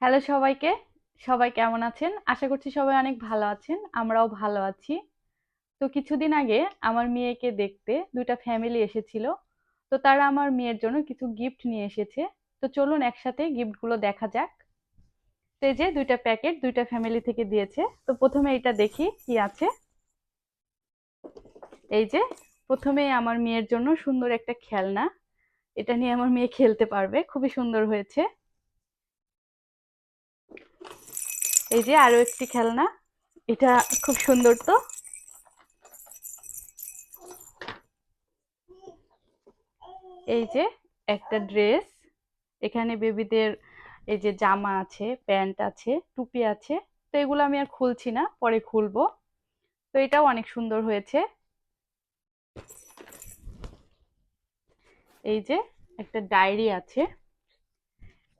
Hello সবাইকে। সবাই কেমন আছেন? আশা করছি সবাই অনেক ভালো আছেন। আমরাও ভালো আছি। তো কিছুদিন আগে আমার মেয়েকে দেখতে ২ টা ফ্যামিলি এসেছিল। তো তারা আমার মেয়ের জন্য কিছু গিফট নিয়ে এসেছে। তো চলুন একসাথে গিফটগুলো দেখা যাক। তো এই যে ২ টা প্যাকেট ২ টা ফ্যামিলি থেকে দিয়েছে। তো ১ম এ এটা দেখি কি আছে। এই যে ১ম এই আমার মেয়ের জন্য সুন্দর একটা খেলনা। এটা নিয়ে আমার মেয়ে খেলতে পারবে। খুবই সুন্দর হয়েছে। এই যে আরো একটি খেলনা। এটা খুব সুন্দর তো। এই যে একটা ড্রেস, এখানে বেবিদের এই যে জামা আছে, প্যান্ট আছে, টুপি আছে। তো এগুলো আমি আর খুলছি না, পরে খুলবো। তো এটাও অনেক সুন্দর হয়েছে। এই যে একটা ডায়েরি আছে।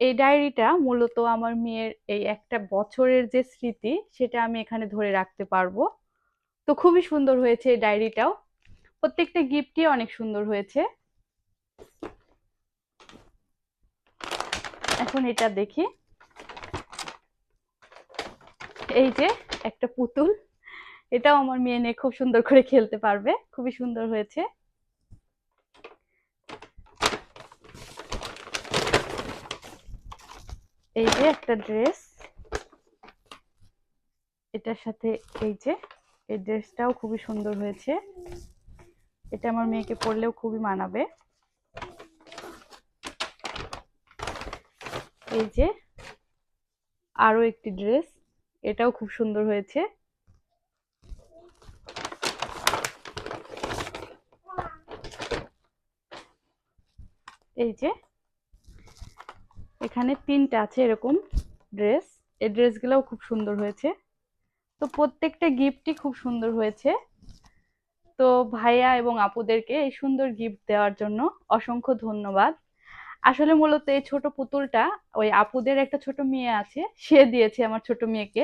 এই ডায়েরিটা মূলত আমার মেয়ের এই একটা বছরের যে স্মৃতি সেটা আমি এখানে ধরে রাখতে পারবো। তো খুবই সুন্দর হয়েছে এই ডায়েরিটাও। প্রত্যেকটা গিফটই অনেক সুন্দর হয়েছে। এখন এটা দেখি। এই যে একটা পুতুল, এটাও আমার মেয়ে নিয়ে খুব সুন্দর করে খেলতে পারবে। খুবই সুন্দর হয়েছে। এই যে একটা ড্রেস, এটার সাথে এই যে এই ড্রেসটাও খুবই সুন্দর হয়েছে। এটা আমার মেয়েকে পরলেও খুবই মানাবে। এই যে আরো একটি ড্রেস, এটাও খুব সুন্দর হয়েছে। এই যে এখানে ৩টা আছে এরকম ড্রেস। এই ড্রেসগুলোও খুব সুন্দর হয়েছে। তো প্রত্যেকটা গিফটই খুব সুন্দর হয়েছে। তো ভাইয়া এবং আপুদেরকে এই সুন্দর গিফট দেওয়ার জন্য অসংখ্য ধন্যবাদ। আসলে মূলত এই ছোট পুতুলটা ওই আপুদের একটা ছোট মেয়ে আছে, সে দিয়েছে আমার ছোট মেয়েকে।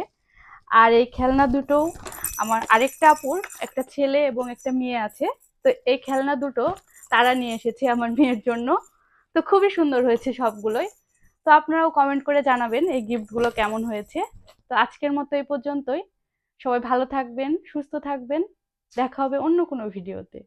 আর এই খেলনা দুটো আমার আরেকটা আপুর একটা ছেলে এবং একটা মেয়ে আছে। তো এই খেলনা দুটো তারা নিয়ে এসেছে আমার মেয়ের জন্য। তো খুবই সুন্দর হয়েছে সবগুলোই। তো আপনারাও কমেন্ট করে জানাবেন এই গিফটগুলো কেমন হয়েছে। তো আজকের মতো এই পর্যন্তই। সবাই ভালো থাকবেন, সুস্থ থাকবেন। দেখা হবে অন্য কোনো ভিডিওতে।